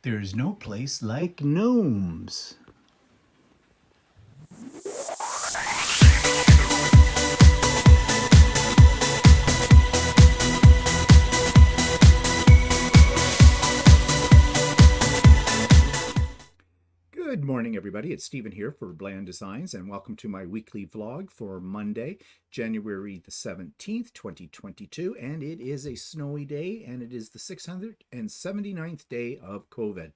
There's no place like gnomes. Good morning, everybody. It's Stephen here for Bland Designs, and welcome to my weekly vlog for Monday, January the 17th, 2022. And it is a snowy day, and it is the 679th day of COVID.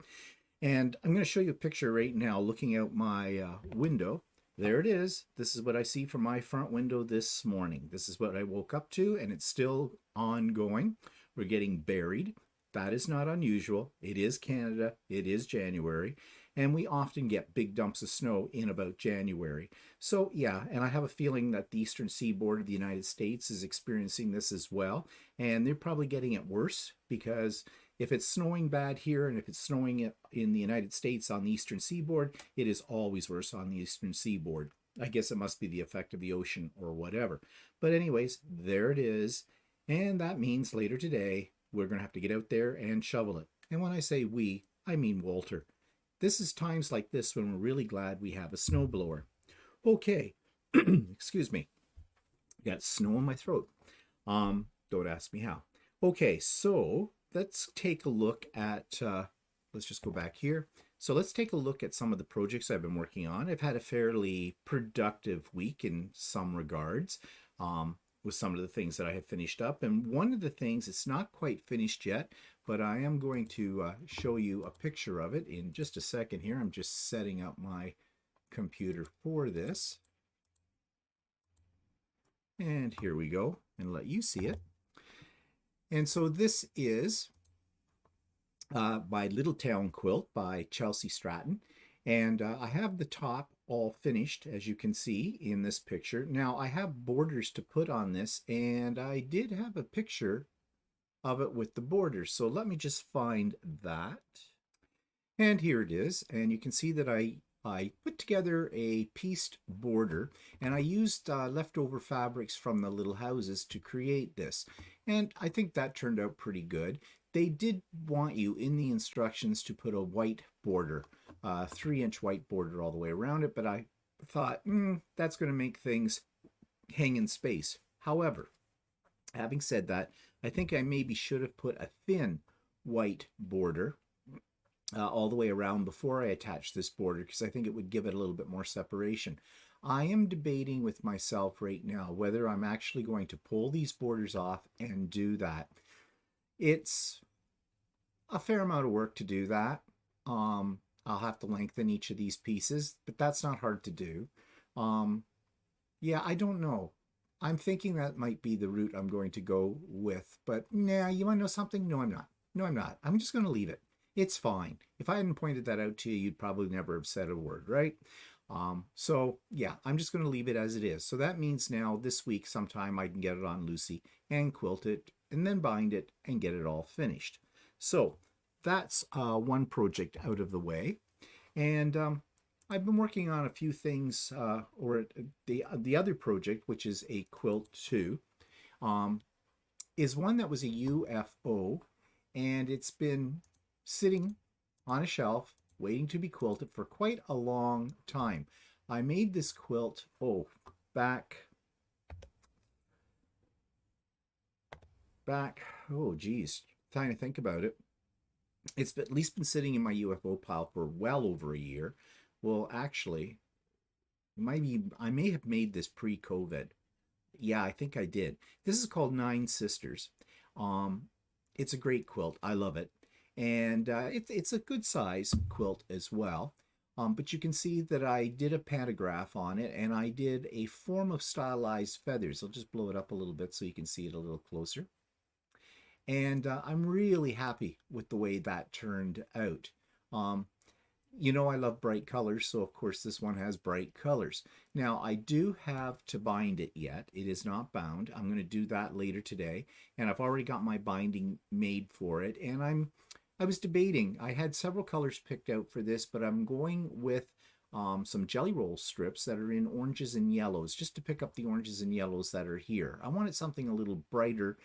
And I'm going to show you a picture right now looking out my window. There it is. This is what I see from my front window this morning. This is what I woke up to, and it's still ongoing. We're getting buried. That is not unusual. It is Canada. It is January. And we often get big dumps of snow in about January. So yeah, and I have a feeling that the eastern seaboard of the United States is experiencing this as well. And they're probably getting it worse because if it's snowing bad here and if it's snowing in the United States on the eastern seaboard, it is always worse on the eastern seaboard. I guess it must be the effect of the ocean or whatever. But anyways, there it is. And that means later today, we're going to have to get out there and shovel it. And when I say we, I mean Walter. This is times like this when we're really glad we have a snowblower. Okay, excuse me. Got snow in my throat. Don't ask me how. Okay, so let's take a look at, let's just go back here. So let's take a look at some of the projects I've been working on. I've had a fairly productive week in some regards. With some of the things that I have finished up. And one of the things, it's not quite finished yet, but I am going to show you a picture of it in just a second here. I'm just setting up my computer for this. And here we go, and let you see it. And so this is my Little Town Quilt by Chelsea Stratton. And I have the top all finished, as you can see in this picture. Now, I have borders to put on this, and I did have a picture of it with the borders. So let me just find that. And here it is. And you can see that I put together a pieced border, and I used leftover fabrics from the little houses to create this. And I think that turned out pretty good. They did want you in the instructions to put a white border, 3-inch white border all the way around it, but I thought, that's going to make things hang in space. However, having said that, I think I maybe should have put a thin white border all the way around before I attached this border, because I think it would give it a little bit more separation. I am debating with myself right now whether I'm actually going to pull these borders off and do that. It's a fair amount of work to do that. I'll have to lengthen each of these pieces, but that's not hard to do. Yeah, I don't know. I'm thinking that might be the route I'm going to go with, but nah, you want to know something? No, I'm not. No, I'm not. I'm just going to leave it. It's fine. If I hadn't pointed that out to you, you'd probably never have said a word, right? So yeah, I'm just going to leave it as it is. So that means now this week sometime I can get it on Lucey and quilt it and then bind it and get it all finished. So that's one project out of the way. And I've been working on a few things, or the other project, which is a quilt too, is one that was a UFO, and it's been sitting on a shelf waiting to be quilted for quite a long time. I made this quilt, back, oh geez, trying to think about it. It's at least been sitting in my UFO pile for well over a year. Well, actually, I may have made this pre-COVID. Yeah, I think I did. This is called Nine Sisters. It's a great quilt. I love it. And it's a good size quilt as well. But you can see that I did a pantograph on it, and I did a form of stylized feathers. I'll just blow it up a little bit so you can see it a little closer. And I'm really happy with the way that turned out. You know I love bright colors, so of course this one has bright colors. Now I do have to bind it yet. It is not bound. I'm going to do that later today, and I've already got my binding made for it. And I was debating. I had several colors picked out for this, but I'm going with some jelly roll strips that are in oranges and yellows, just to pick up the oranges and yellows that are here. I wanted something a little brighter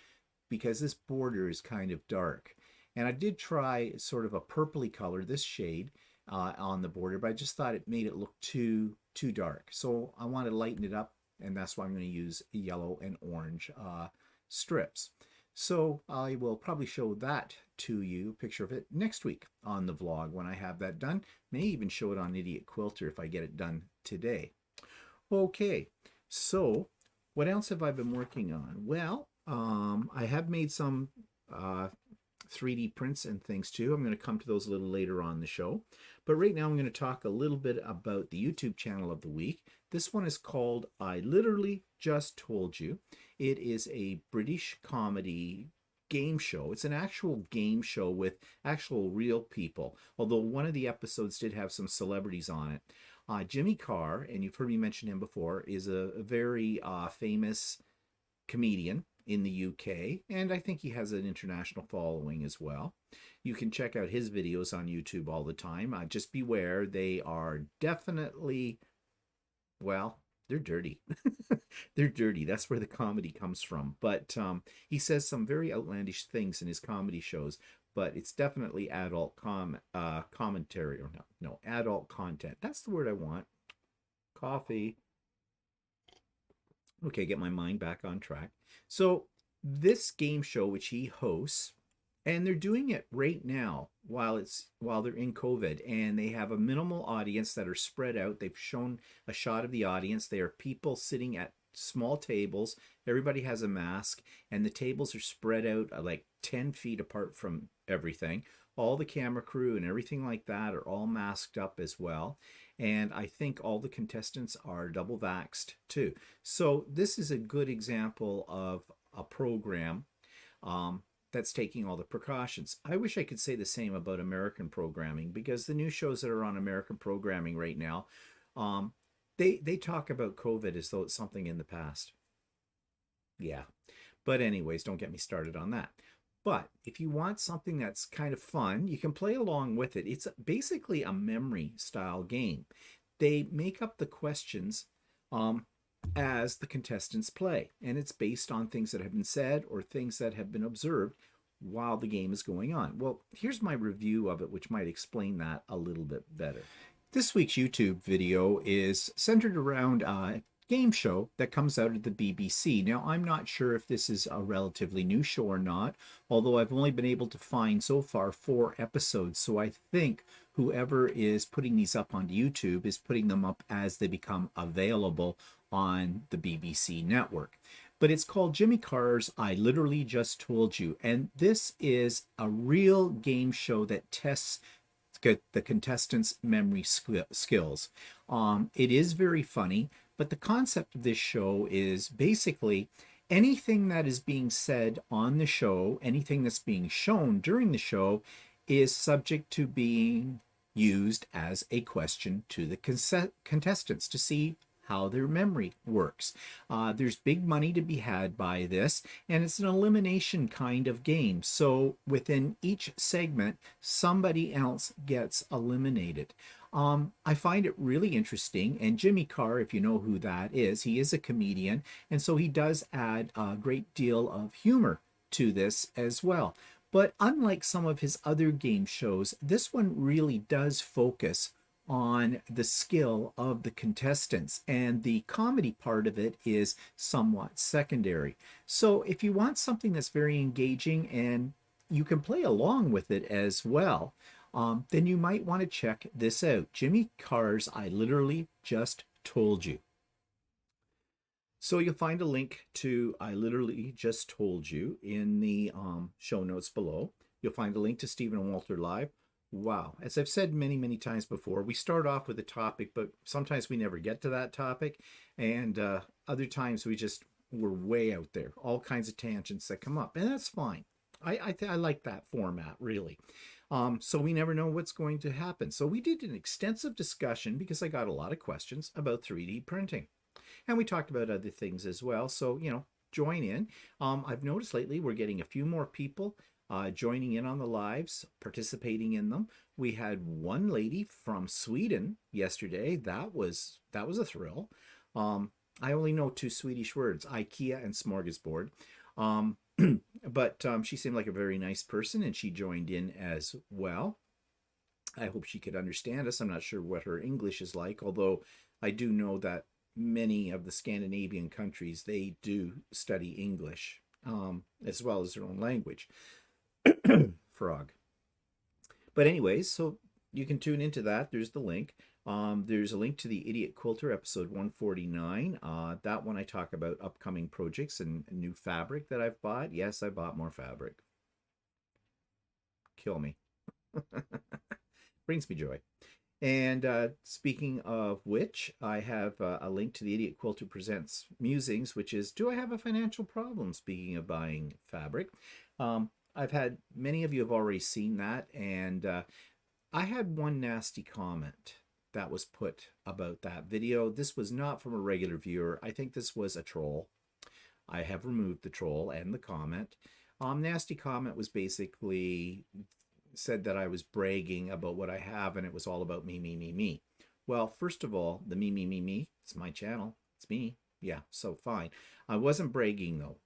because this border is kind of dark. And I did try sort of a purpley color, this shade, on the border, but I just thought it made it look too dark. So I want to lighten it up, and that's why I'm going to use yellow and orange strips. So I will probably show that to you, a picture of it, next week on the vlog when I have that done. May even show it on Idiot Quilter if I get it done today. Okay, so what else have I been working on? Well, I have made some 3D prints and things too. I'm going to come to those a little later on the show. But right now I'm going to talk a little bit about the YouTube channel of the week. This one is called I Literally Just Told You. It is a British comedy game show. It's an actual game show with actual real people, although one of the episodes did have some celebrities on it. Jimmy Carr, and you've heard me mention him before, is a very famous comedian in the UK, and I think he has an international following as well. You can check out his videos on YouTube all the time. Just beware, they are definitely, well, they're dirty. They're dirty. That's where the comedy comes from. But he says some very outlandish things in his comedy shows, but it's definitely adult commentary, or no, adult content. That's the word I want. Coffee. Okay, get my mind back on track. So this game show, which he hosts, and they're doing it right now while they're in COVID, and they have a minimal audience that are spread out. They've shown a shot of the audience. They are people sitting at small tables. Everybody has a mask, and the tables are spread out like 10 feet apart from everything. All the camera crew and everything like that are all masked up as well. And I think all the contestants are double vaxxed too. So this is a good example of a program that's taking all the precautions. I wish I could say the same about American programming, because the new shows that are on American programming right now, they talk about COVID as though it's something in the past. Yeah. But anyways, don't get me started on that. But if you want something that's kind of fun, you can play along with it. It's basically a memory style game. They make up the questions as the contestants play, and it's based on things that have been said or things that have been observed while the game is going on. Well, here's my review of it, which might explain that a little bit better. This week's YouTube video is centered around a game show that comes out of the BBC. Now, I'm not sure if this is a relatively new show or not, although I've only been able to find so far 4 episodes. So I think whoever is putting these up onto YouTube is putting them up as they become available on the BBC network. But it's called Jimmy Carr's I Literally Just Told You. And this is a real game show that tests the contestants' memory skills. It is very funny, but the concept of this show is basically anything that is being said on the show, anything that's being shown during the show, is subject to being used as a question to the contestants to see how their memory works. There's big money to be had by this, and it's an elimination kind of game. So within each segment, somebody else gets eliminated. I find it really interesting, and Jimmy Carr, if you know who that is, he is a comedian, and so he does add a great deal of humor to this as well. But unlike some of his other game shows, this one really does focus on the skill of the contestants, and the comedy part of it is somewhat secondary. So if you want something that's very engaging and you can play along with it as well, then you might want to check this out. Jimmy Carr's I Literally Just Told You. So you'll find a link to I Literally Just Told You in the show notes below. You'll find a link to Stephen and Walter Live. Wow. As I've said many, many times before, we start off with a topic, but sometimes we never get to that topic. And other times we're way out there, all kinds of tangents that come up, and that's fine. I like that format, really. So we never know what's going to happen. So we did an extensive discussion, because I got a lot of questions about 3D printing. And we talked about other things as well. So, join in. I've noticed lately we're getting a few more people joining in on the lives, participating in them. We had one lady from Sweden yesterday. That was a thrill. I only know 2 Swedish words, IKEA and smorgasbord. But she seemed like a very nice person, and she joined in as well. I hope she could understand us. I'm not sure what her English is like, although I do know that many of the Scandinavian countries, they do study English as well as their own language. Frog. But anyways, so you can tune into that. There's the link. There's a link to the Idiot Quilter episode 149. That one I talk about upcoming projects and new fabric that I've bought. Yes, I bought more fabric. Kill me. Brings me joy. And speaking of which, I have a link to the Idiot Quilter Presents Musings, which is, do I have a financial problem? Speaking of buying fabric. I've had, many of you have already seen that, and I had one nasty comment that was put about that video. This was not from a regular viewer. I think this was a troll. I have removed the troll and the comment. Nasty comment was basically said that I was bragging about what I have and it was all about me, me, me, me. Well, first of all, the me, me, me, me, it's my channel. It's me. Yeah, so fine. I wasn't bragging though.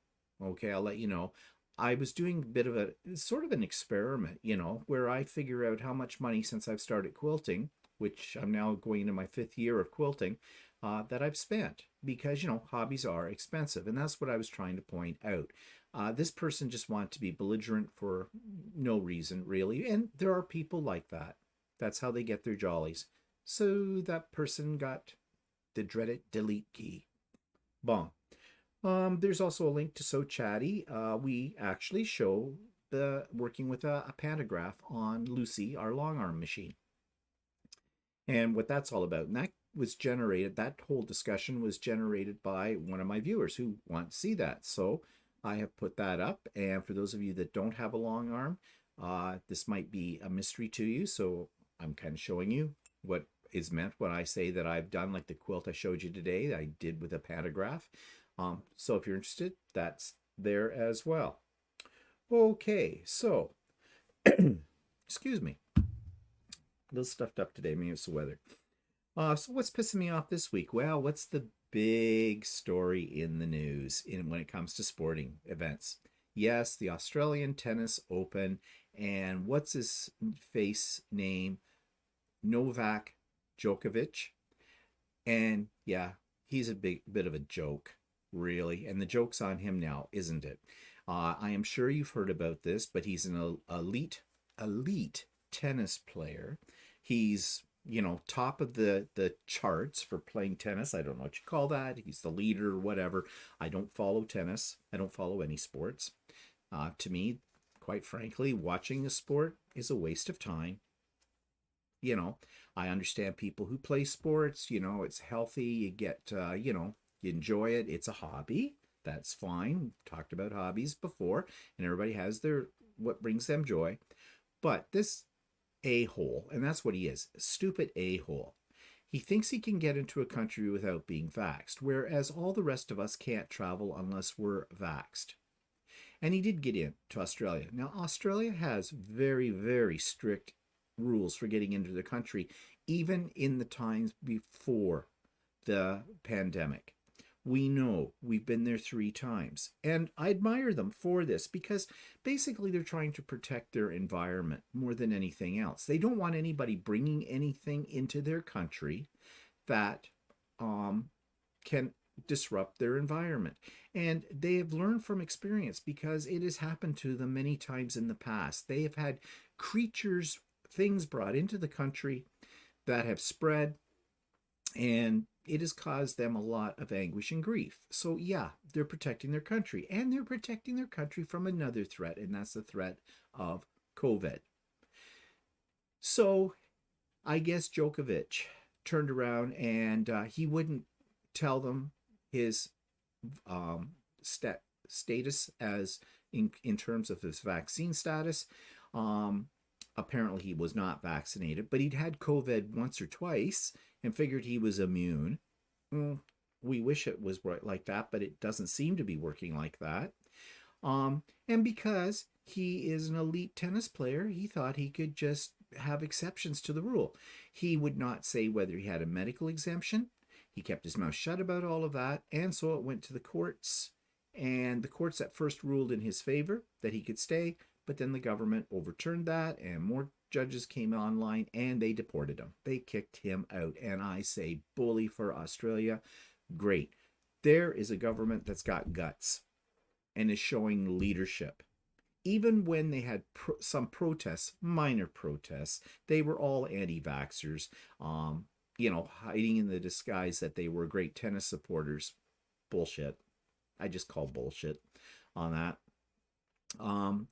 Okay, I'll let you know. I was doing a bit of a sort of an experiment, you know, where I figure out how much money since I've started quilting, which I'm now going into my 5th year of quilting, that I've spent, because, you know, hobbies are expensive. And that's what I was trying to point out. This person just wanted to be belligerent for no reason, really. And there are people like that. That's how they get their jollies. So that person got the dreaded delete key. Bon. There's also a link to So Chatty. We actually show the working with a pantograph on Lucey, our long arm machine. And what that's all about. And that was generated, that whole discussion was generated by one of my viewers who want to see that. So I have put that up. And for those of you that don't have a long arm, this might be a mystery to you. So I'm kind of showing you what is meant when I say that I've done like the quilt I showed you today, I did with a pantograph. So if you're interested, that's there as well. Okay, so, excuse me. A little stuffed up today, maybe it's the weather. So what's pissing me off this week? Well, what's the big story in the news when it comes to sporting events? Yes, the Australian Tennis Open, and what's his face name? Novak Djokovic. And yeah, he's a bit of a joke, really. And the joke's on him now, isn't it? I am sure you've heard about this, but he's an elite tennis player. He's, you know, top of the charts for playing tennis. I don't know what you call that. He's the leader or whatever. I don't follow tennis. I don't follow any sports. To me, quite frankly, watching a sport is a waste of time. You know, I understand people who play sports, you know, it's healthy. You get, you know, you enjoy it. It's a hobby. That's fine. We've talked about hobbies before, and everybody has their, what brings them joy. But this a-hole, and that's what he is, a stupid a-hole. He thinks he can get into a country without being vaxxed, whereas all the rest of us can't travel unless we're vaxxed. And he did get into Australia. Now, Australia has very, very strict rules for getting into the country, even in the times before the pandemic. We know, we've been there 3 times, and I admire them for this because basically they're trying to protect their environment more than anything else. They don't want anybody bringing anything into their country that can disrupt their environment. And they have learned from experience because it has happened to them many times in the past. They have had creatures, things brought into the country that have spread, and it has caused them a lot of anguish and grief. So yeah, they're protecting their country, and they're protecting their country from another threat, and that's the threat of COVID. So I guess Djokovic turned around and he wouldn't tell them his status as in terms of his vaccine status. Apparently he was not vaccinated, but he'd had COVID once or twice and figured he was immune. We wish it was like that, but it doesn't seem to be working like that. And because he is an elite tennis player, he thought he could just have exceptions to the rule. He would not say whether he had a medical exemption. He kept his mouth shut about all of that, and so it went to the courts, And the courts at first ruled in his favor that he could stay, but then the government overturned that, and more judges came online, and they deported him. They kicked him out. And I say, bully for Australia. Great. There is a government that's got guts and is showing leadership. Even when they had some protests, minor protests, they were all anti-vaxxers, hiding in the disguise that they were great tennis supporters. Bullshit. I just call bullshit on that.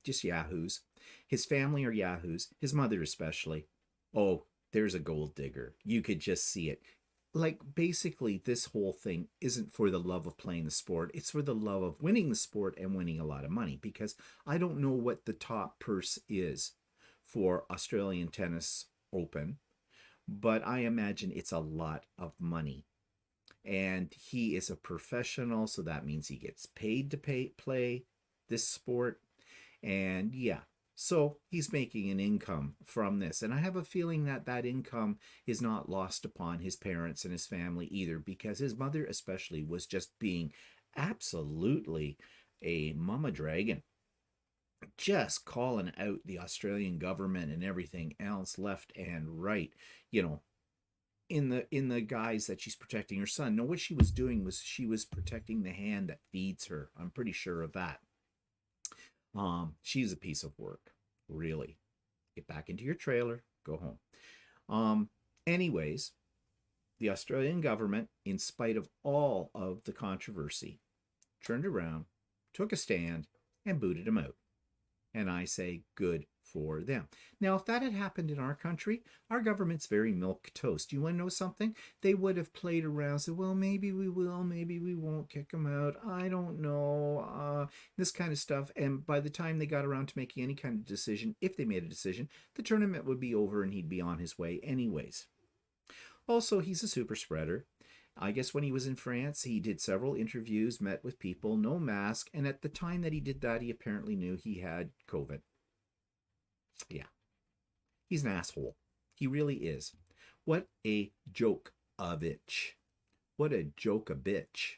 Just yahoos. His family are yahoos. His mother especially. Oh, there's a gold digger. You could just see it. Like, basically, this whole thing isn't for the love of playing the sport. It's for the love of winning the sport and winning a lot of money, because I don't know what the top purse is for Australian Tennis Open, but I imagine it's a lot of money. And he is a professional, so that means he gets paid to play this sport. And yeah, so he's making an income from this. And I have a feeling that that income is not lost upon his parents and his family either, because his mother especially was just being absolutely a mama dragon, just calling out the Australian government and everything else left and right, in the guise that she's protecting her son. No, what she was doing was she was protecting the hand that feeds her. I'm pretty sure of that. She's a piece of work, really. Get back into your trailer, go home. Anyways, the Australian government, in spite of all of the controversy, turned around, took a stand, and booted him out. And I say, good for them. Now, if that had happened in our country, our government's very milk toast. You want to know something? They would have played around, said, well, maybe we will, maybe we won't kick him out. I don't know. This kind of stuff. And by the time they got around to making any kind of decision, if they made a decision, the tournament would be over and he'd be on his way anyways. Also, he's a super spreader. I guess when he was in France, he did several interviews, met with people, no mask. And at the time that he did that, he apparently knew he had COVID. Yeah, he's an asshole. He really is. What a joke a bitch. What a joke a bitch.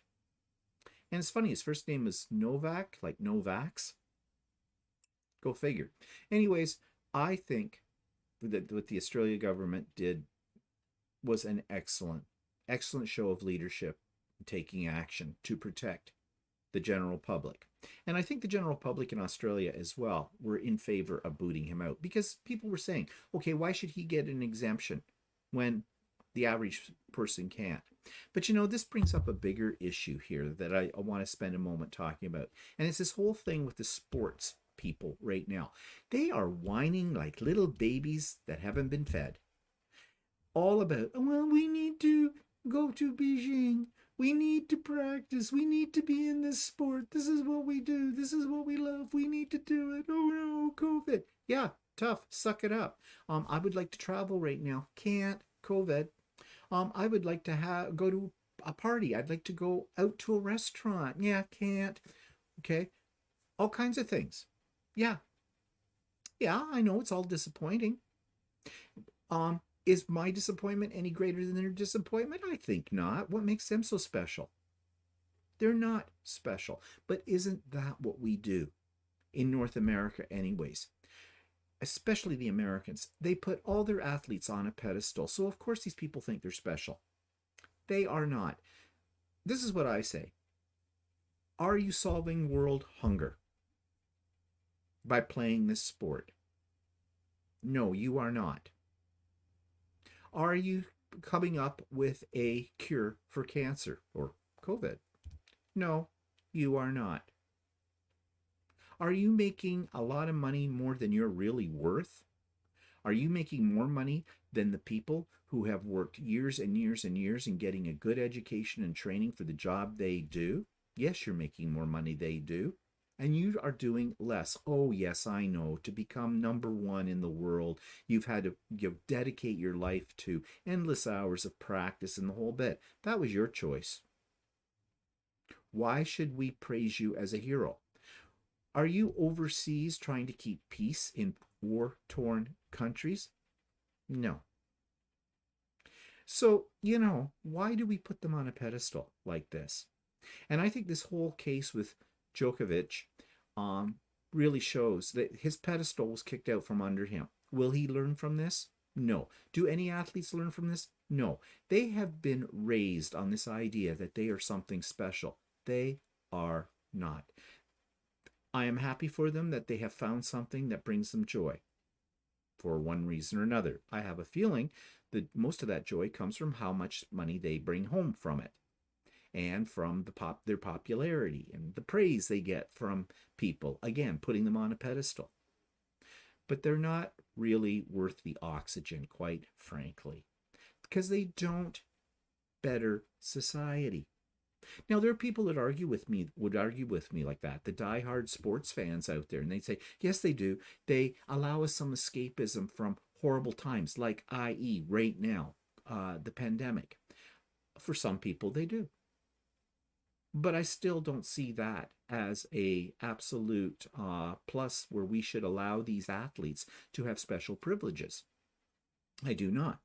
And it's funny, his first name is Novak, like Novax. Go figure. Anyways, I think that what the Australia government did was an excellent show of leadership, taking action to protect the general public. And I think the general public in Australia as well were in favor of booting him out, because people were saying, okay, why should he get an exemption when the average person can't? But this brings up a bigger issue here that I want to spend a moment talking about. And it's this whole thing with the sports people right now. They are whining like little babies that haven't been fed. All about, well, we need to go to Beijing. We need to practice. We need to be in this sport. This is what we do. This is what we love. We need to do it. Oh no, COVID. Yeah, tough. Suck it up. I would like to travel right now. Can't. COVID. I would like to go to a party. I'd like to go out to a restaurant. Yeah, can't. Okay. All kinds of things. Yeah. Yeah, I know it's all disappointing. Is my disappointment any greater than their disappointment? I think not. What makes them so special? They're not special. But isn't that what we do in North America anyways? Especially the Americans. They put all their athletes on a pedestal. So of course these people think they're special. They are not. This is what I say. Are you solving world hunger by playing this sport? No, you are not. Are you coming up with a cure for cancer or COVID? No, you are not. Are you making a lot of money more than you're really worth? Are you making more money than the people who have worked years and years and years in getting a good education and training for the job they do? Yes, you're making more money than they do. And you are doing less. Oh, yes, I know. To become number one in the world, you've had to dedicate your life to endless hours of practice and the whole bit. That was your choice. Why should we praise you as a hero? Are you overseas trying to keep peace in war-torn countries? No. So, why do we put them on a pedestal like this? And I think this whole case with Djokovic really shows that his pedestal was kicked out from under him. Will he learn from this? No. Do any athletes learn from this? No. They have been raised on this idea that they are something special. They are not. I am happy for them that they have found something that brings them joy for one reason or another. I have a feeling that most of that joy comes from how much money they bring home from it, and from their popularity and the praise they get from people, again, putting them on a pedestal. But they're not really worth the oxygen, quite frankly, because they don't better society. Now, there are people that would argue with me like that, the diehard sports fans out there, and they'd say, yes, they do. They allow us some escapism from horrible times, like, i.e., right now, the pandemic. For some people, they do. But I still don't see that as a absolute plus where we should allow these athletes to have special privileges. I do not.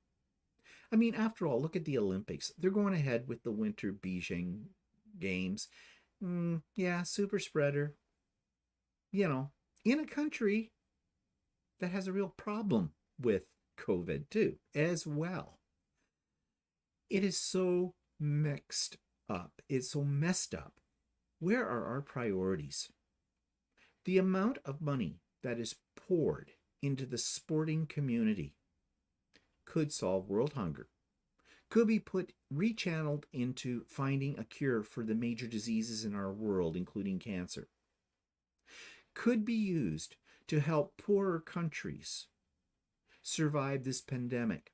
I mean, after all, look at the Olympics. They're going ahead with the Winter Beijing Games. Yeah, super spreader. In a country that has a real problem with COVID too, as well. It is so mixed up. It's so messed up. Where are our priorities? The amount of money that is poured into the sporting community could solve world hunger, could be rechanneled into finding a cure for the major diseases in our world, including cancer, could be used to help poorer countries survive this pandemic.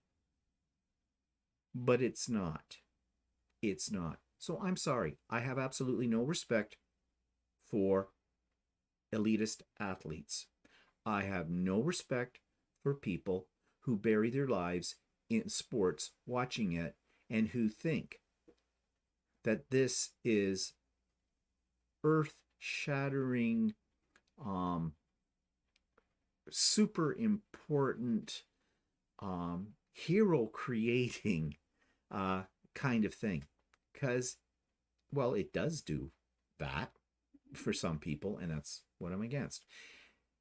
But it's not. It's not. So I'm sorry. I have absolutely no respect for elitist athletes. I have no respect for people who bury their lives in sports watching it and who think that this is earth-shattering, super important, hero-creating kind of thing. Because, well, it does do that for some people, and that's what I'm against.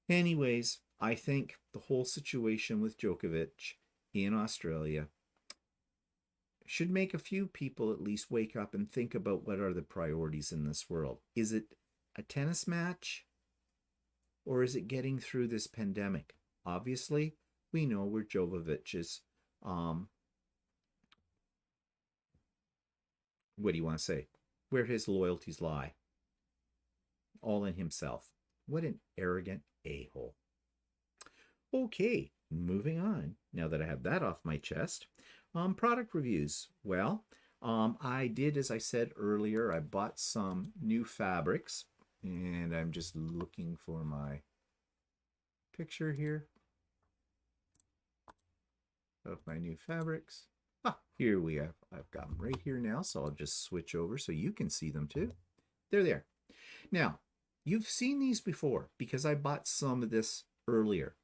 Anyways, I think the whole situation with Djokovic in Australia should make a few people at least wake up and think about what are the priorities in this world. Is it a tennis match, or is it getting through this pandemic? Obviously, we know where Djokovic's what do you want to say? Where his loyalties lie. All in himself. What an arrogant a-hole. Okay, moving on. Now that I have that off my chest, product reviews. Well, I did, as I said earlier, I bought some new fabrics, and I'm just looking for my picture here of my new fabrics. Here we have. I've got them right here now, so I'll just switch over so you can see them too. They're there. Now, you've seen these before because I bought some of this earlier.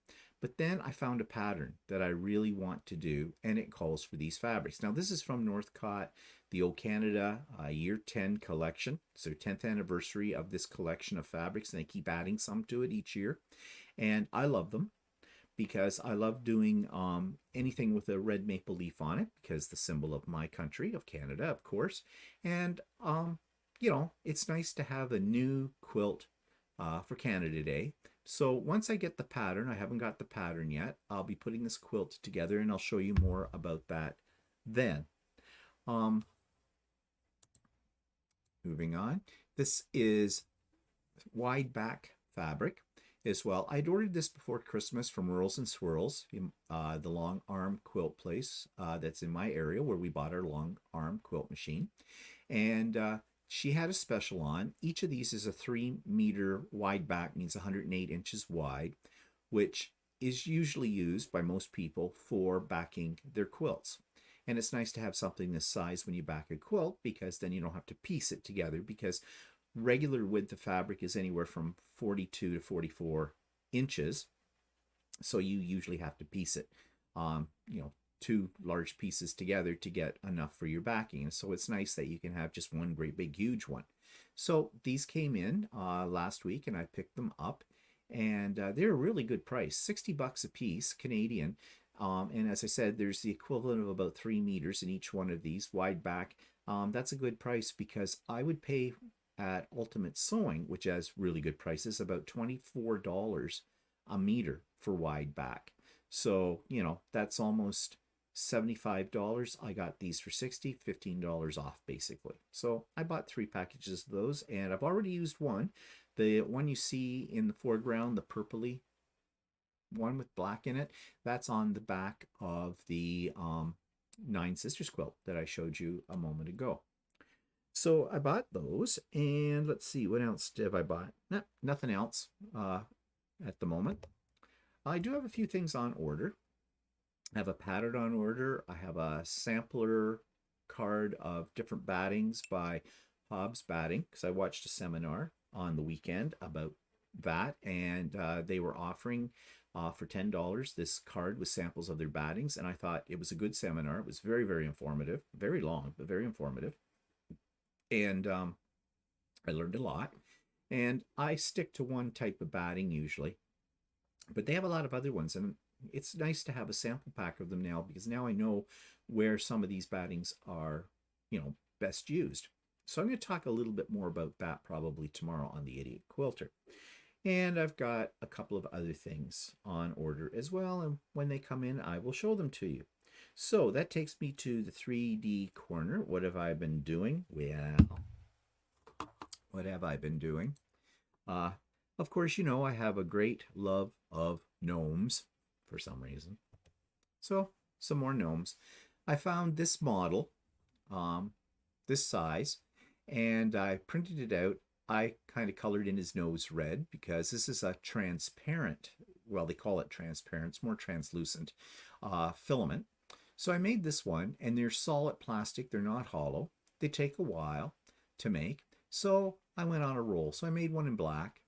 But then I found a pattern that I really want to do, and it calls for these fabrics. Now, this is from Northcott, the O Canada Year 10 collection. It's their 10th anniversary of this collection of fabrics, and they keep adding some to it each year. And I love them because I love doing anything with a red maple leaf on it, because the symbol of my country, of Canada, of course. And, it's nice to have a new quilt for Canada Day. So once I get the pattern, I haven't got the pattern yet, I'll be putting this quilt together, and I'll show you more about that then. Moving on. This is wide back fabric as well. I'd ordered this before Christmas from Whirls and Swirls, the long arm quilt place that's in my area where we bought our long arm quilt machine. And she had a special on. Each of these is a 3-meter wide back, means 108 inches wide, which is usually used by most people for backing their quilts. And it's nice to have something this size when you back a quilt, because then you don't have to piece it together, because regular width of fabric is anywhere from 42 to 44 inches. So you usually have to piece it, 2 large pieces together to get enough for your backing. And so it's nice that you can have just one great big huge one. So these came in last week and I picked them up, and they're a really good price, 60 bucks a piece, Canadian. And as I said, there's the equivalent of about 3 meters in each one of these wide back. That's a good price because I would pay at Ultimate Sewing, which has really good prices, about $24 a meter for wide back. So, you know, that's almost $75. I got these for 60, $15 off basically. So I bought 3 packages of those, and I've already used one. The one you see in the foreground, the purpley one with black in it, that's on the back of the Nine Sisters quilt that I showed you a moment ago. So I bought those, and let's see, what else have I bought? Nah, nothing else at the moment. I do have a few things on order. I have a pattern on order. I have a sampler card of different battings by Hobbs Batting, because I watched a seminar on the weekend about that, and they were offering for $10 this card with samples of their battings, and I thought it was a good seminar. It was very, very informative, very long, but very informative. And I learned a lot. And I stick to one type of batting usually, but they have a lot of other ones, and it's nice to have a sample pack of them now, because now I know where some of these battings are, you know, best used. So I'm going to talk a little bit more about that probably tomorrow on the Idiot Quilter. And I've got a couple of other things on order as well, and when they come in, I will show them to you. So that takes me to the 3D corner. What have I been doing? Well, what have I been doing? Of course, you know I have a great love of gnomes for some reason. So, some more gnomes. I found this model, this size, and I printed it out. I kind of colored in his nose red because this is a transparent, well, they call it transparent, it's more translucent filament. So I made this one, and they're solid plastic, they're not hollow. They take a while to make. So I went on a roll. So I made one in black,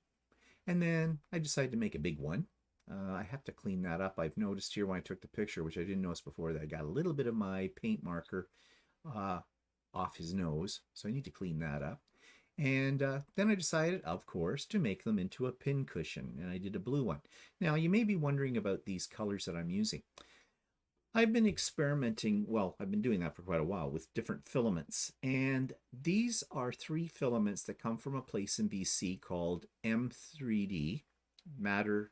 and then I decided to make a big one. I have to clean that up. I've noticed here when I took the picture, which I didn't notice before, that I got a little bit of my paint marker off his nose. So I need to clean that up. And then I decided, of course, to make them into a pin cushion, and I did a blue one. Now, you may be wondering about these colors that I'm using. I've been experimenting, well, I've been doing that for quite a while, with different filaments. And these are 3 filaments that come from a place in BC called M3D, Matter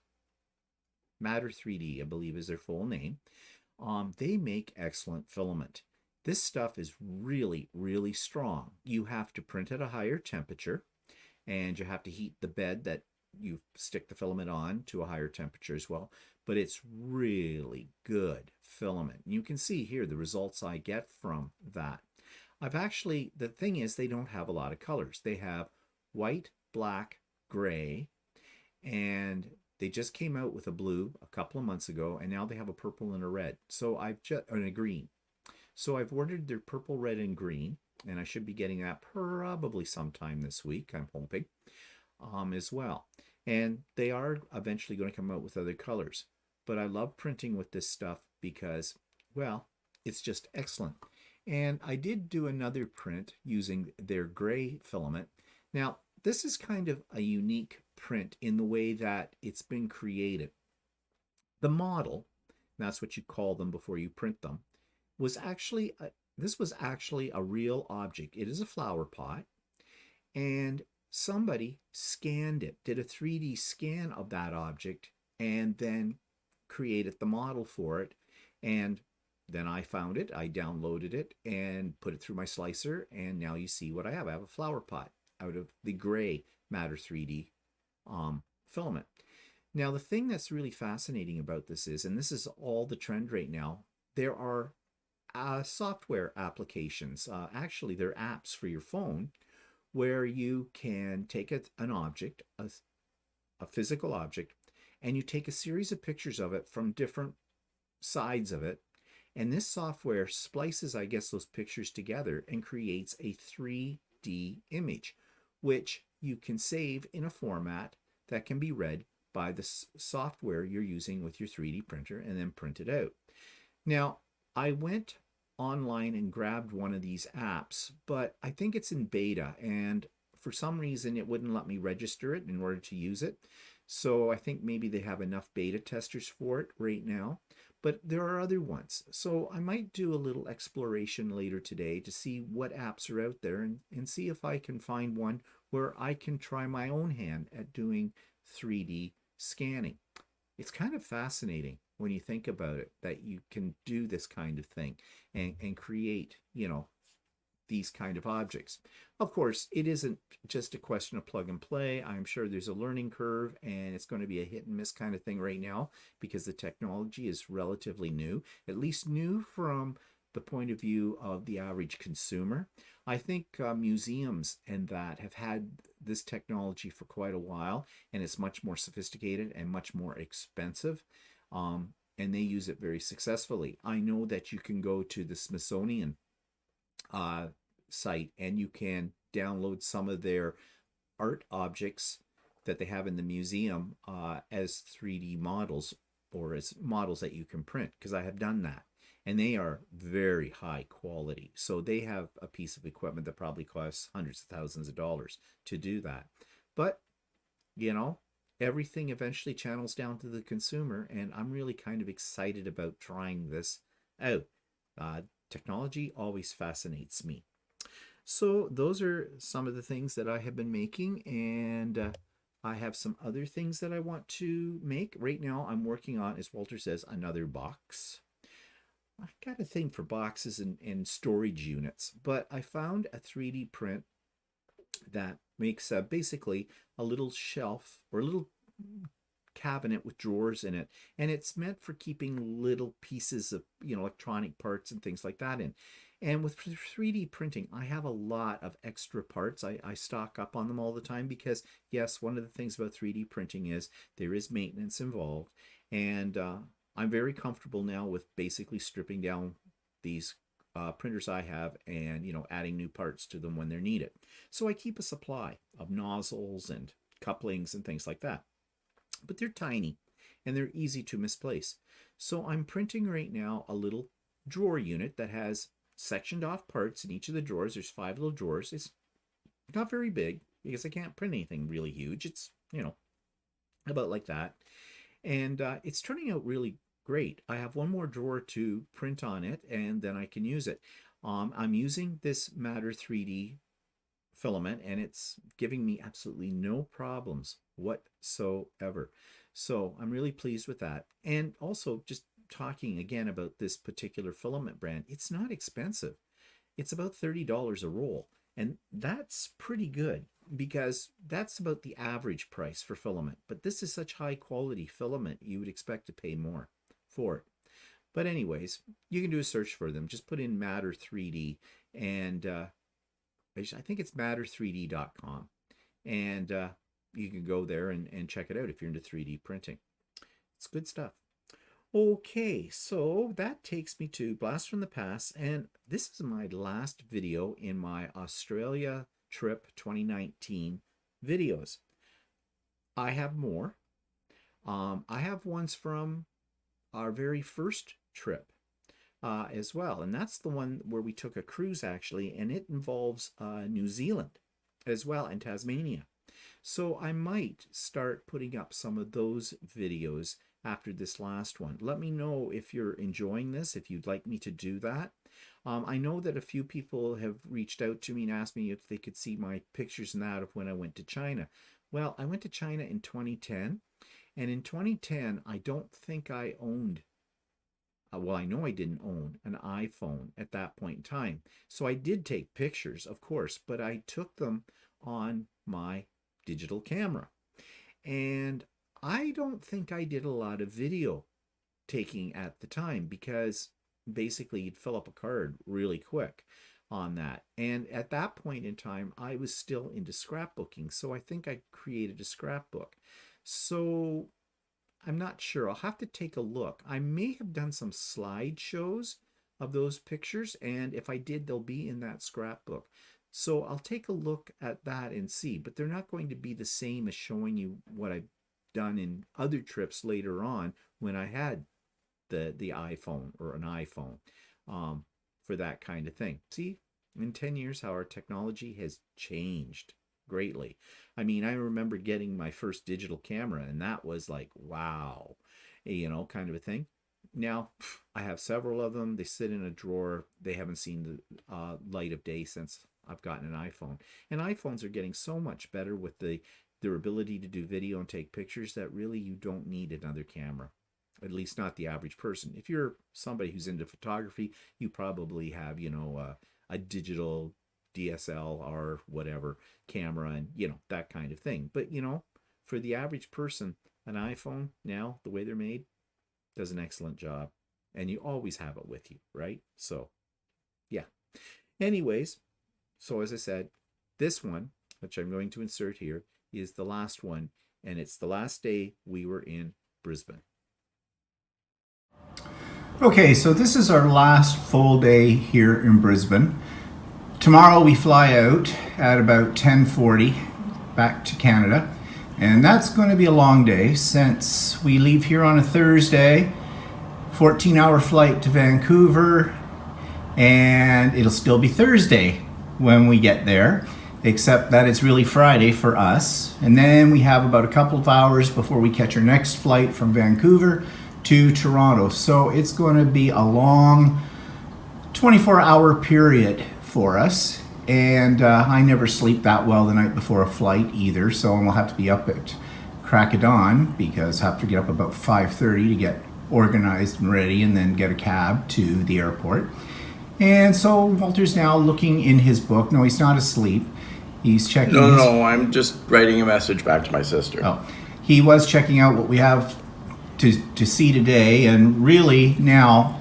3D, I believe is their full name. They make excellent filament. This stuff is really, really strong. You have to print at a higher temperature, and you have to heat the bed that you stick the filament on to a higher temperature as well. But it's really good filament. You can see here the results I get from that. The thing is, they don't have a lot of colors. They have white, black, gray, and they just came out with a blue a couple of months ago, and now they have a purple and a red. And a green. So I've ordered their purple, red, and green, and I should be getting that probably sometime this week, I'm hoping, as well. And they are eventually going to come out with other colors. But I love printing with this stuff because, well, it's just excellent. And I did do another print using their gray filament. Now, this is kind of a unique print in the way that it's been created. The model, that's what you call them before you print them, this was actually a real object. It is a flower pot, and somebody scanned it, did a 3D scan of that object, and then created the model for it. And then I found it, I downloaded it, and put it through my slicer, and now you see what I have. I have a flower pot out of the gray Matter 3D filament. Now, the thing that's really fascinating about this is, and this is all the trend right now, there are software applications. Actually, they're apps for your phone where you can take an object, a physical object, and you take a series of pictures of it from different sides of it. And this software splices, I guess, those pictures together and creates a 3D image, which you can save in a format that can be read by the software you're using with your 3D printer and then print it out. Now, I went online and grabbed one of these apps, but I think it's in beta, and for some reason, it wouldn't let me register it in order to use it. So I think maybe they have enough beta testers for it right now, but there are other ones. So I might do a little exploration later today to see what apps are out there and see if I can find one where I can try my own hand at doing 3D scanning. It's kind of fascinating when you think about it, that you can do this kind of thing and create, these kind of objects. Of course, it isn't just a question of plug and play. I'm sure there's a learning curve, and it's going to be a hit and miss kind of thing right now because the technology is relatively new, at least new from the point of view of the average consumer. I think museums and that have had this technology for quite a while, and it's much more sophisticated and much more expensive. And they use it very successfully. I know that you can go to the Smithsonian site and you can download some of their art objects that they have in the museum as 3D models or as models that you can print, because I have done that. And they are very high quality. So they have a piece of equipment that probably costs hundreds of thousands of dollars to do that. But, everything eventually channels down to the consumer, and I'm really kind of excited about trying this out. Technology always fascinates me. So those are some of the things that I have been making, and I have some other things that I want to make. Right now I'm working on, as Walter says, another box. I got a thing for boxes and storage units, but I found a 3D print that makes basically a little shelf or a little cabinet with drawers in it, and it's meant for keeping little pieces of electronic parts and things like that in. And with 3D printing, I have a lot of extra parts. I stock up on them all the time because, yes, one of the things about 3D printing is there is maintenance involved, and I'm very comfortable now with basically stripping down these printers I have and adding new parts to them when they're needed. So I keep a supply of nozzles and couplings and things like that, but they're tiny and they're easy to misplace. So I'm printing right now a little drawer unit that has sectioned off parts in each of the drawers. There's 5 little drawers. It's not very big because I can't print anything really huge. It's about like that, and it's turning out really great. I have one more drawer to print on it, and then I can use it. I'm using this Matter 3D filament, and it's giving me absolutely no problems whatsoever. So I'm really pleased with that. And also, just talking again about this particular filament brand, it's not expensive. It's about $30 a roll, and that's pretty good because that's about the average price for filament. But this is such high quality filament, you would expect to pay more for it. But anyways, you can do a search for them. Just put in Matter 3D, and I think it's matter3d.com, and you can go there and check it out if you're into 3D printing. It's good stuff. Okay, so that takes me to Blast from the Past, and this is my last video in my Australia trip 2019 videos. I have more. I have ones from our very first trip as well, and that's the one where we took a cruise actually, and it involves New Zealand as well and Tasmania. So I might start putting up some of those videos after this last one. Let me know if you're enjoying this, if you'd like me to do that. I know that a few people have reached out to me and asked me if they could see my pictures and that of when I went to China. Well, I went to China in 2010, and in 2010 I don't think I owned well, I know I didn't own an iPhone at that point in time. So I did take pictures, of course, but I took them on my digital camera. And I don't think I did a lot of video taking at the time because basically you'd fill up a card really quick on that. And at that point in time, I was still into scrapbooking. So I think I created a scrapbook. So I'm not sure. I'll have to take a look. I may have done some slideshows of those pictures, and if I did, they'll be in that scrapbook. So I'll take a look at that and see, but they're not going to be the same as showing you what I've done in other trips later on when I had the iPhone or an iPhone for that kind of thing. See, in 10 years, how our technology has changed. greatly. I mean, I remember getting my first digital camera, and that was like, wow, kind of a thing. Now, I have several of them. They sit in a drawer. They haven't seen the light of day since I've gotten an iPhone. And iPhones are getting so much better with their ability to do video and take pictures that really you don't need another camera. At least not the average person. If you're somebody who's into photography, you probably have, a digital DSLR, whatever, camera and, that kind of thing. But, for the average person, an iPhone now, the way they're made, does an excellent job. And you always have it with you, right? So, yeah. Anyways, so as I said, this one, which I'm going to insert here, is the last one. And it's the last day we were in Brisbane. Okay, so this is our last full day here in Brisbane. Tomorrow we fly out at about 10:40 back to Canada, and that's going to be a long day since we leave here on a Thursday, 14-hour flight to Vancouver, and it'll still be Thursday when we get there, except that it's really Friday for us. And then we have about a couple of hours before we catch our next flight from Vancouver to Toronto. So it's going to be a long 24-hour period for us. And I never sleep that well the night before a flight either. So we'll have to be up at crack of dawn because I have to get up about 5:30 to get organized and ready and then get a cab to the airport. And so Walter's now looking in his book. No, he's not asleep. He's checking. No, I'm just writing a message back to my sister. Oh, he was checking out what we have to see today, and really now,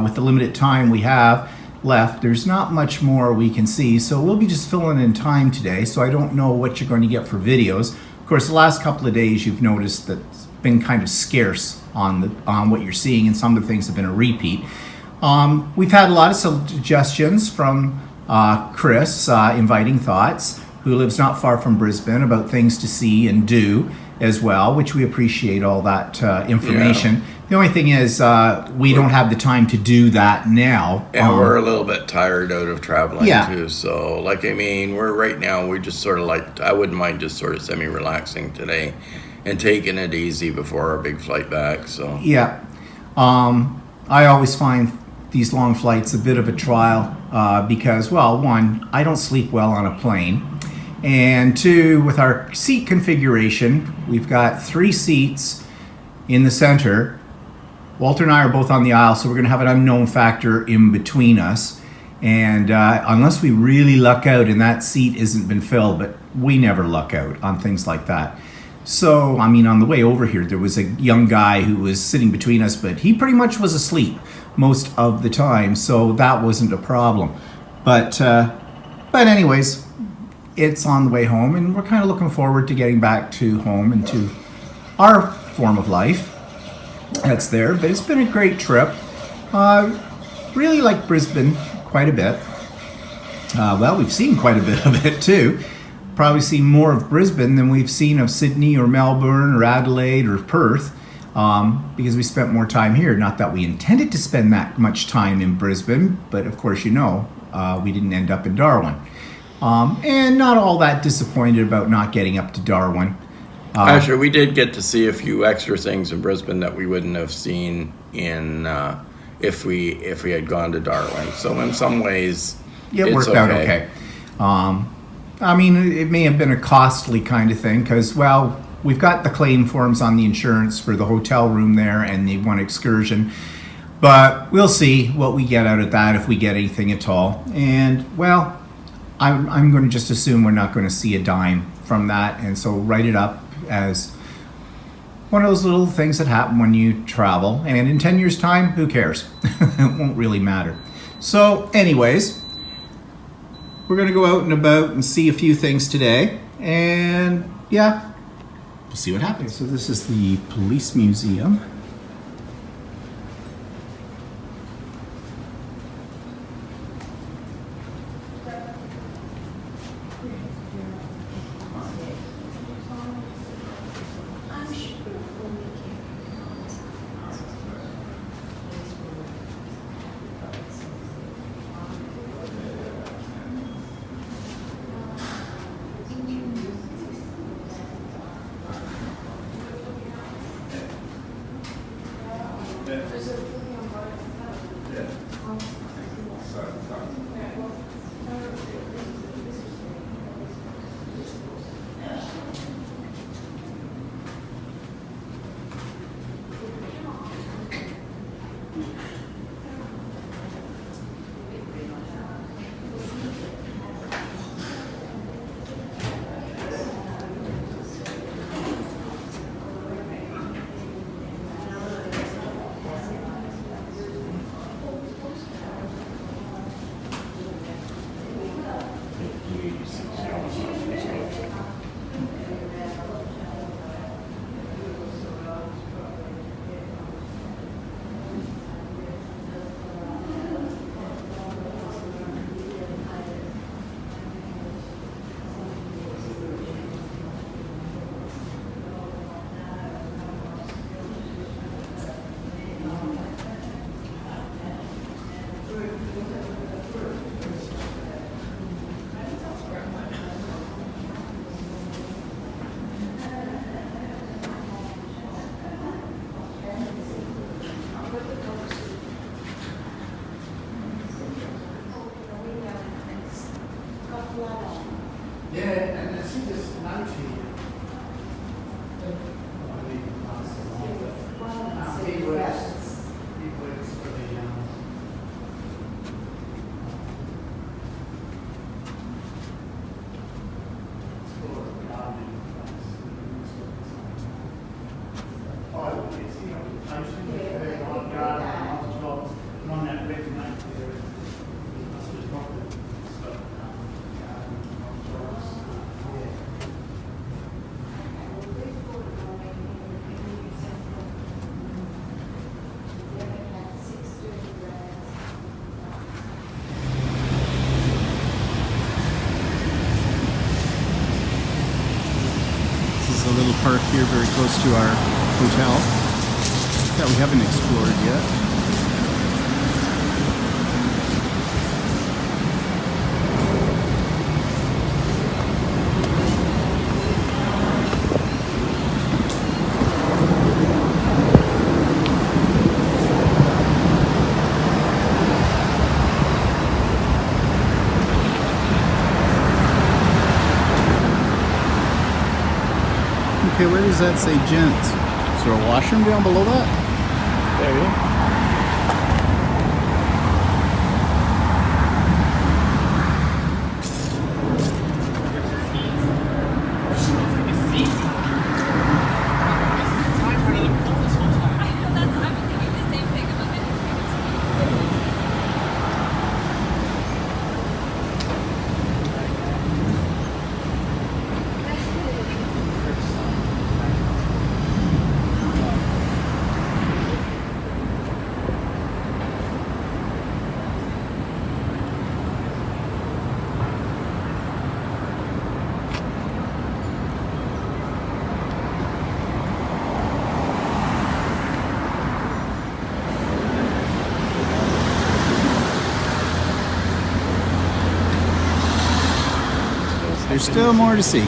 with the limited time we have left, there's not much more we can see. So we'll be just filling in time today. So I don't know what you're going to get for videos. Of course, the last couple of days you've noticed that it's been kind of scarce on what you're seeing, and some of the things have been a repeat. We've had a lot of suggestions from Chris, Inviting Thoughts, who lives not far from Brisbane, about things to see and do as well, which we appreciate all that information. Yeah. The only thing is we don't have the time to do that now. And we're a little bit tired out of traveling too. So we're right now, we're just sort of like, I wouldn't mind just sort of semi-relaxing today and taking it easy before our big flight back. So yeah, I always find these long flights a bit of a trial because, well, one, I don't sleep well on a plane. And two, with our seat configuration, we've got 3 seats in the center. Walter and I are both on the aisle, so we're going to have an unknown factor in between us. And unless we really luck out and that seat isn't been filled, but we never luck out on things like that. So, on the way over here, there was a young guy who was sitting between us, but he pretty much was asleep most of the time, so that wasn't a problem. But anyways, it's on the way home, and we're kind of looking forward to getting back to home and to our form of life that's there. But it's been a great trip. Really like Brisbane quite a bit. Well, we've seen quite a bit of it too. Probably seen more of Brisbane than we've seen of Sydney or Melbourne or Adelaide or Perth, because we spent more time here. Not that we intended to spend that much time in Brisbane, but of course we didn't end up in Darwin. And not all that disappointed about not getting up to Darwin. Actually, we did get to see a few extra things in Brisbane that we wouldn't have seen in if we had gone to Darwin. So in some ways, it worked out okay. It may have been a costly kind of thing because, well, we've got the claim forms on the insurance for the hotel room there and the one excursion. But we'll see what we get out of that, if we get anything at all. And, well, I'm going to just assume we're not going to see a dime from that. And so write it up as one of those little things that happen when you travel. And in 10 years' time, who cares? It won't really matter. So anyways, we're going to go out and about and see a few things today. And yeah, we'll see what happens. So this is the police museum. park here very close to our hotel that we haven't explored yet. Okay, where does that say gents? Is there a washroom down below that? There you go. There's still more to see.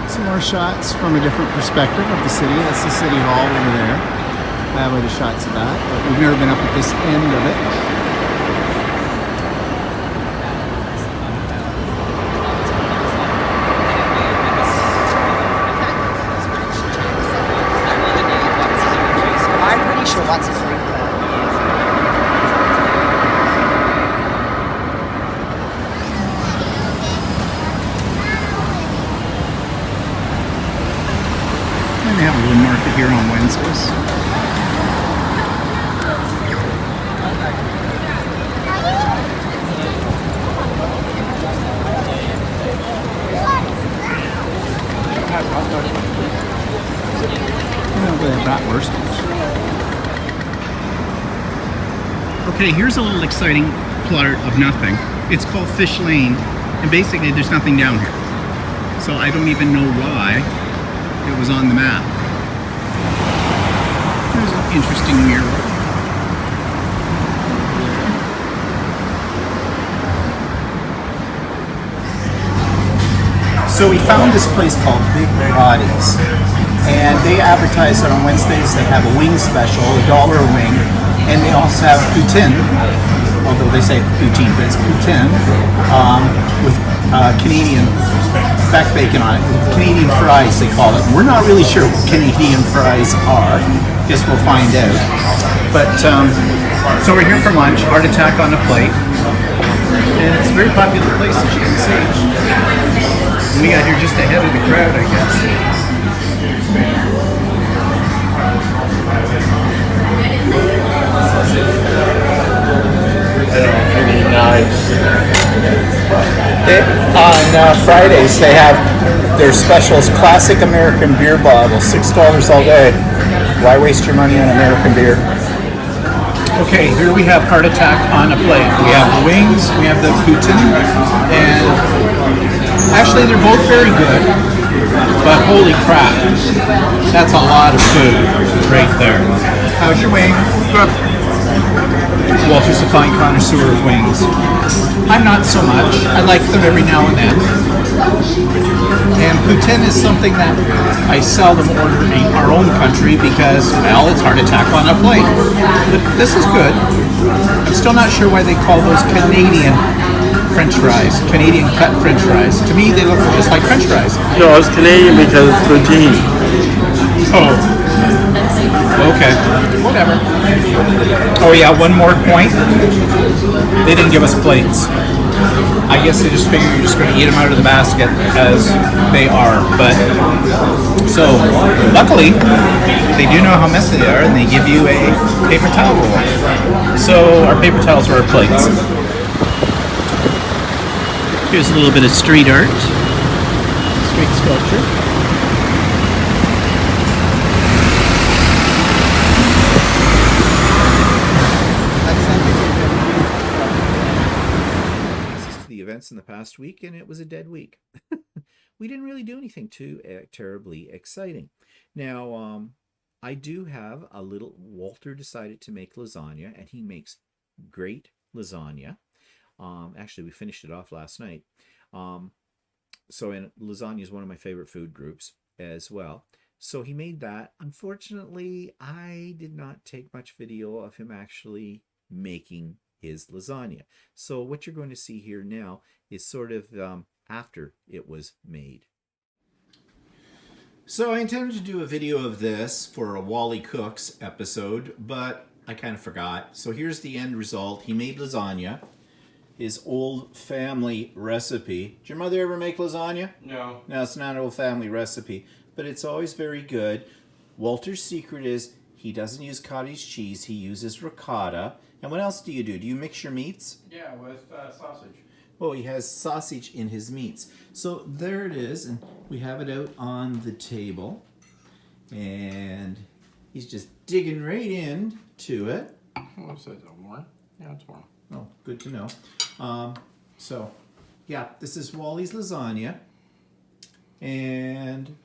Some more shots from a different perspective of the city. That's the city hall over there. That way the shots of that. But we've never been up at this end of it. And they have a little market here on Wednesdays. Bratwurst. Okay, here's a little exciting part of nothing. It's called Fish Lane, and basically there's nothing down here. So I don't even know why it was on the map. There's an interesting mural. So we found this place called Big Roddy's, and they advertise that on Wednesdays they have a wing special, $1 a wing, and they also have poutine, although they say poutine, but it's poutine, with Canadian back bacon on it, Canadian fries they call it. We're not really sure what Canadian fries are. Guess we'll find out. But so we're here for lunch, Heart Attack on a Plate, and it's a very popular place as you can see. We got here just ahead of the crowd, I guess. On Fridays they have their specials, classic American beer bottle, $6 all day. Why waste your money on American beer? Okay, here we have Heart Attack on a Plate. We have the wings, we have the poutine, and actually they're both very good, but holy crap, that's a lot of food right there. How's your wing? Good. Walter's a fine connoisseur of wings. I'm not so much. I like them every now and then. And poutine is something that I seldom order in our own country because, well, it's Heart Attack on a Plate. But this is good. I'm still not sure why they call those Canadian French fries, Canadian cut French fries. To me, they look just like French fries. No, it's Canadian because it's poutine. Oh. Okay. Whatever. Oh yeah, one more point. They didn't give us plates. I guess they just figure you're just going to eat them out of the basket as they are. But so luckily, they do know how messy they are, and they give you a paper towel roll. So our paper towels are our plates. Here's a little bit of street art, street sculpture. Events in the past week, and it was a dead week. We didn't really do anything too terribly exciting. Now, I do have a little. Walter decided to make lasagna, and he makes great lasagna. Actually, we finished it off last night. And lasagna is one of my favorite food groups as well. So he made that. Unfortunately, I did not take much video of him actually making his lasagna. So what you're going to see here now is sort of after it was made. So I intended to do a video of this for a Wally Cooks episode, but I kind of forgot. So here's the end result. He made lasagna, his old family recipe. Did your mother ever make lasagna? No. No, it's not an old family recipe, but it's always very good. Walter's secret is he doesn't use cottage cheese. He uses ricotta. And what else do you do? Do you mix your meats? Yeah, with sausage. Oh, he has sausage in his meats. So there it is, and we have it out on the table. And he's just digging right into it. What is it? Warm? Yeah, it's warm. Oh, good to know. So, yeah, this is Wally's lasagna. And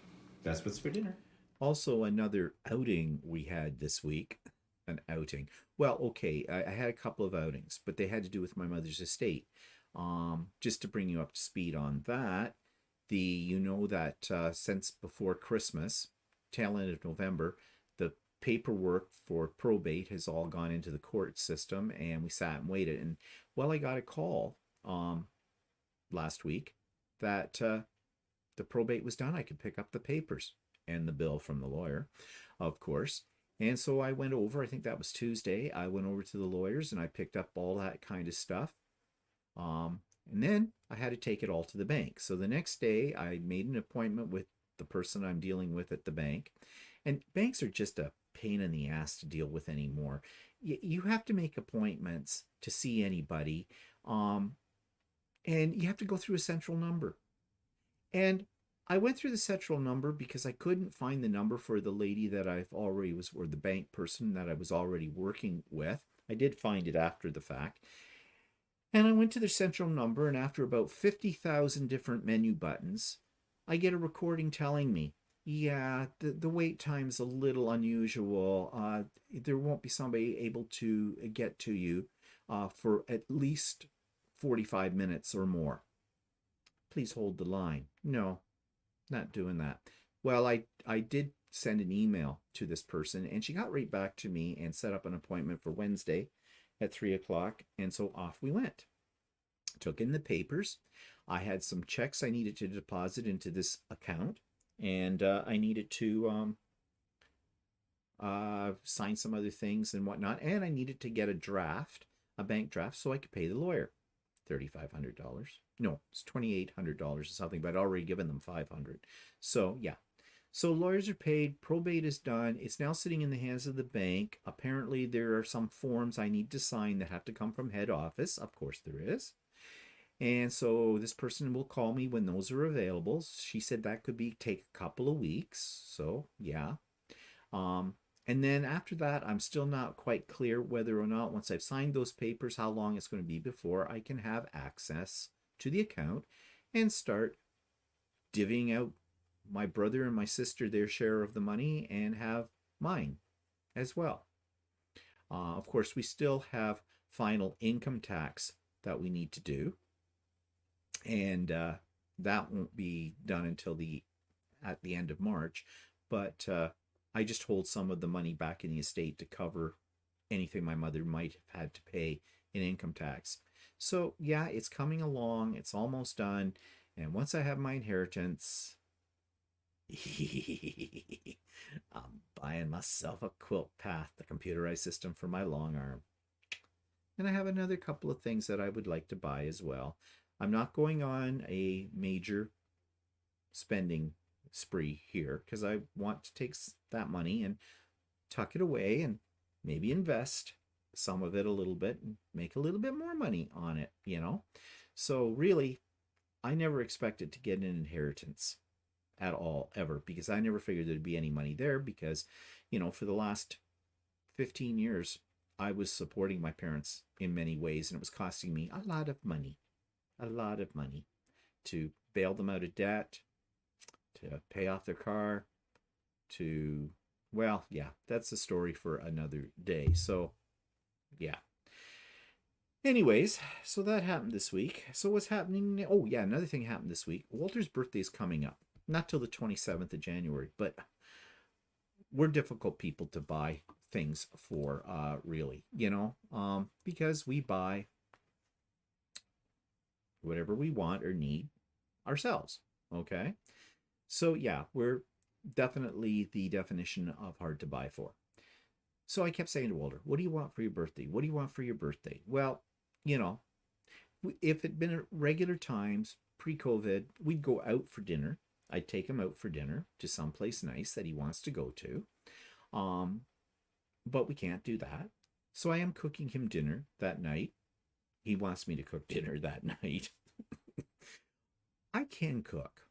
that's what's for dinner. Also, another outing we had this week. An outing. Well, okay, I had a couple of outings, but they had to do with my mother's estate. Just to bring you up to speed on that, that since before Christmas, tail end of November, the paperwork for probate has all gone into the court system, and we sat and waited. And well, I got a call last week that the probate was done. I could pick up the papers and the bill from the lawyer, of course. And so I went over, I think that was Tuesday, I went over to the lawyers and I picked up all that kind of stuff. And then I had to take it all to the bank. So the next day I made an appointment with the person I'm dealing with at the bank. And banks are just a pain in the ass to deal with anymore. You have to make appointments to see anybody. And you have to go through a central number. And I went through the central number because I couldn't find the number for the lady that or the bank person that I was already working with. I did find it after the fact. And I went to the central number, and after about 50,000 different menu buttons, I get a recording telling me, yeah, the wait time's a little unusual. There won't be somebody able to get to you for at least 45 minutes or more. Please hold the line. No. Not doing that. Well, I did send an email to this person, and she got right back to me and set up an appointment for Wednesday at 3 o'clock. And so off we went. Took in the papers. I had some checks I needed to deposit into this account, and I needed to sign some other things and whatnot. And I needed to get a bank draft, so I could pay the lawyer $3,500. No, it's $2,800 or something, but I'd already given them $500. So yeah. So lawyers are paid, probate is done. It's now sitting in the hands of the bank. Apparently there are some forms I need to sign that have to come from head office. Of course there is. And so this person will call me when those are available. She said that could take a couple of weeks. So yeah. And then after that, I'm still not quite clear whether or not, once I've signed those papers, how long it's going to be before I can have access to the account and start divvying out my brother and my sister their share of the money and have mine as well. Of course, we still have final income tax that we need to do, and that won't be done until at the end of March. But I just hold some of the money back in the estate to cover anything my mother might have had to pay in income tax. So yeah, it's coming along. It's almost done. And once I have my inheritance, I'm buying myself a quilt path, the computerized system for my long arm. And I have another couple of things that I would like to buy as well. I'm not going on a major spending spree here because I want to take that money and tuck it away and maybe invest some of it a little bit and make a little bit more money on it, you know? So really, I never expected to get an inheritance at all, ever, because I never figured there'd be any money there because, you know, for the last 15 years, I was supporting my parents in many ways and it was costing me a lot of money to bail them out of debt, to pay off their car, to, well, yeah, that's a story for another day. So, yeah. Anyways, so that happened this week. So what's happening? Oh, yeah, another thing happened this week. Walter's birthday is coming up. Not till the 27th of January, but we're difficult people to buy things for, really, you know, because we buy whatever we want or need ourselves. Okay. So yeah, we're definitely the definition of hard to buy for. So I kept saying to Walter, what do you want for your birthday? What do you want for your birthday? Well, you know, if it'd been at regular times, pre-COVID, we'd go out for dinner. I'd take him out for dinner to someplace nice that he wants to go to. But we can't do that. So I am cooking him dinner that night. He wants me to cook dinner that night. I can cook.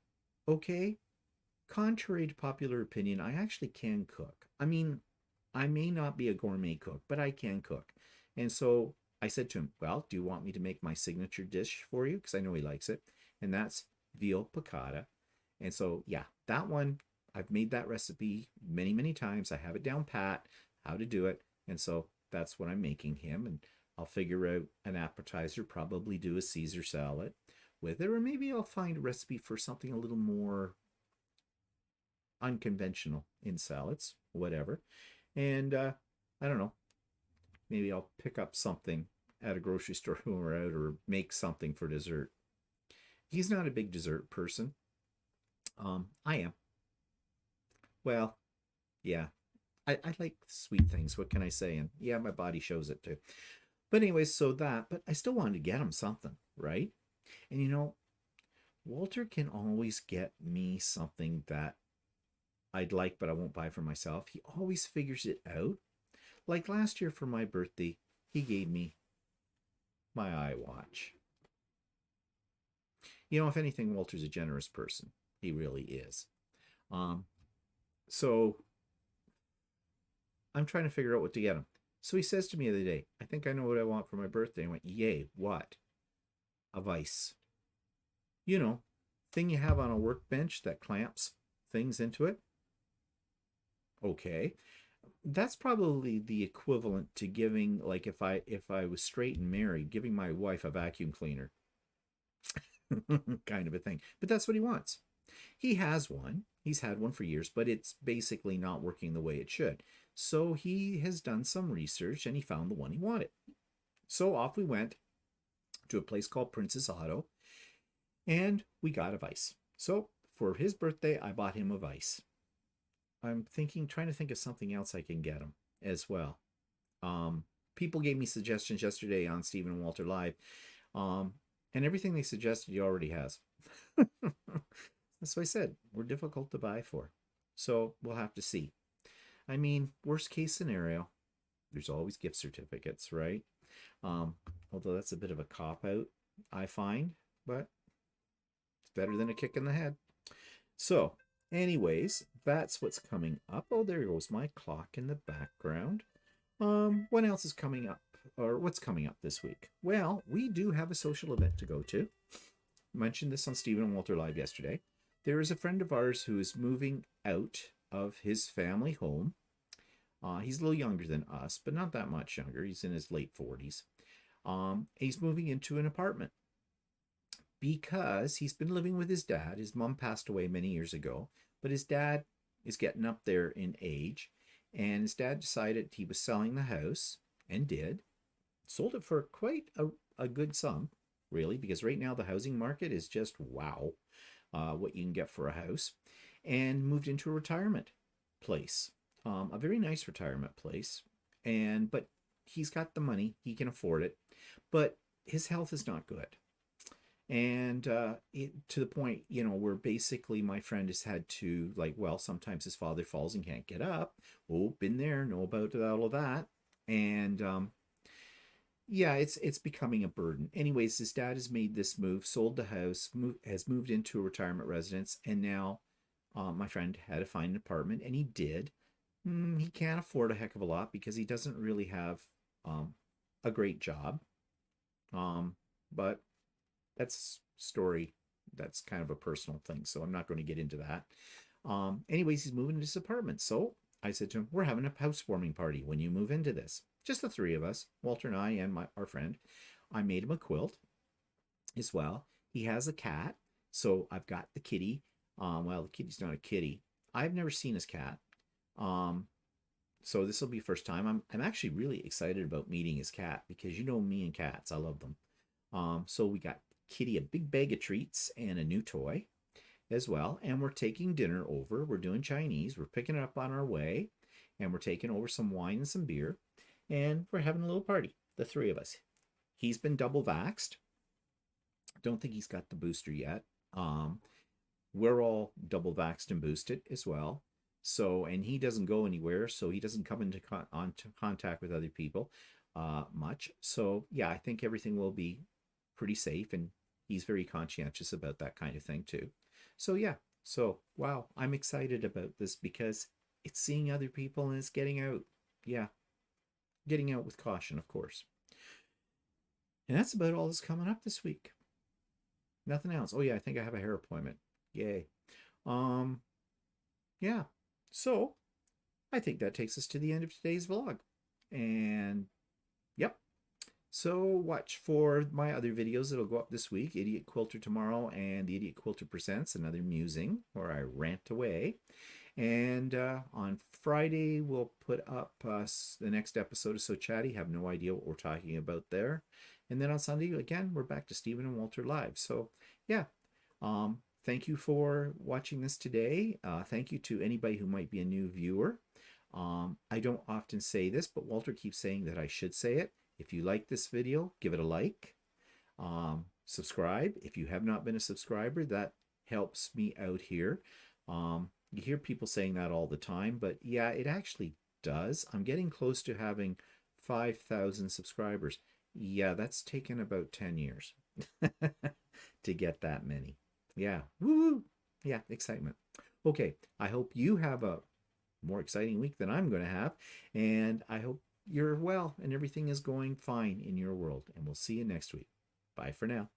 Okay? Contrary to popular opinion, I actually can cook. I mean, I may not be a gourmet cook, but I can cook. And so I said to him, well, do you want me to make my signature dish for you? Because I know he likes it. And that's veal piccata. And so, yeah, that one, I've made that recipe many, many times. I have it down pat, how to do it. And so that's what I'm making him. And I'll figure out an appetizer, probably do a Caesar salad with it. Or maybe I'll find a recipe for something a little more unconventional in salads, whatever. And I don't know, maybe I'll pick up something at a grocery store when we're out or make something for dessert. He's not a big dessert person. I am. Well, yeah, I like sweet things. What can I say? And yeah, my body shows it too. But anyways, so that, but I still wanted to get him something, right? And you know, Walter can always get me something that I'd like, but I won't buy for myself. He always figures it out. Like last year for my birthday, he gave me my iWatch. You know, if anything, Walter's a generous person. He really is. So I'm trying to figure out what to get him. So he says to me the other day, I think I know what I want for my birthday. I went, yay, what? A vise. You know, thing you have on a workbench that clamps things into it. Okay. That's probably the equivalent to giving, like if I was straight and married, giving my wife a vacuum cleaner. Kind of a thing. But that's what he wants. He has one. He's had one for years, but it's basically not working the way it should. So he has done some research and he found the one he wanted. So off we went to a place called Princess Auto and we got a vise. So for his birthday, I bought him a vise. I'm trying to think of something else I can get him as well. People gave me suggestions yesterday on Stephen and Walter Live. And everything they suggested he already has. That's what I said. We're difficult to buy for. So we'll have to see. I mean, worst case scenario, there's always gift certificates, right? Although that's a bit of a cop-out, I find. But it's better than a kick in the head. So, anyways, that's what's coming up. Oh, there goes my clock in the background. What else is coming up? Or what's coming up this week? Well, we do have a social event to go to. I mentioned this on Stephen and Walter Live yesterday. There is a friend of ours who is moving out of his family home. He's a little younger than us, but not that much younger. He's in his late 40s. He's moving into an apartment because he's been living with his dad. His mom passed away many years ago, but his dad is getting up there in age. And his dad decided he was selling the house and did. Sold it for quite a good sum, really, because right now the housing market is just wow, what you can get for a house, and moved into a retirement place, a very nice retirement place, but he's got the money, he can afford it, but his health is not good, And to the point, where basically my friend has had to, like, well, sometimes his father falls and can't get up. Oh, been there, know about all of that. And yeah, it's becoming a burden. Anyways, his dad has made this move, sold the house, has moved into a retirement residence, and now my friend had to find an apartment, and he did. He can't afford a heck of a lot because he doesn't really have a great job. But that's story. That's kind of a personal thing, so I'm not going to get into that. Anyways, he's moving into his apartment. So I said to him, we're having a housewarming party when you move into this. Just the three of us, Walter and I and our friend. I made him a quilt as well. He has a cat, so I've got the kitty. Well, the kitty's not a kitty. I've never seen his cat. Um, so this will be first time. I'm actually really excited about meeting his cat because me and cats, I love them. So we got Kitty a big bag of treats and a new toy as well. And we're taking dinner over. We're doing Chinese. We're picking it up on our way, and we're taking over some wine and some beer, and we're having a little party, the three of us. He's been double vaxxed. Don't think he's got the booster yet. We're all double vaxxed and boosted as well. So, and he doesn't go anywhere, so he doesn't come into contact with other people much. So, yeah, I think everything will be pretty safe, and he's very conscientious about that kind of thing too. So, yeah. So, wow, I'm excited about this because it's seeing other people and it's getting out. Yeah, getting out with caution, of course. And that's about all that's coming up this week. Nothing else. Oh, yeah, I think I have a hair appointment. Yay. Yeah. So, I think that takes us to the end of today's vlog. And, yep. So, watch for my other videos that'll go up this week. Idiot Quilter tomorrow, and the Idiot Quilter Presents another musing, where I rant away. And on Friday, we'll put up the next episode of So Chatty. Have no idea what we're talking about there. And then on Sunday, again, we're back to Stephen and Walter live. So, yeah. Thank you for watching this today. Thank you to anybody who might be a new viewer. I don't often say this, but Walter keeps saying that I should say it. If you like this video, give it a like. Subscribe. If you have not been a subscriber, that helps me out here. You hear people saying that all the time, but yeah, it actually does. I'm getting close to having 5,000 subscribers. Yeah, that's taken about 10 years to get that many. Yeah, woo! Yeah, excitement. Okay, I hope you have a more exciting week than I'm going to have, and I hope you're well and everything is going fine in your world, and we'll see you next week. Bye for now.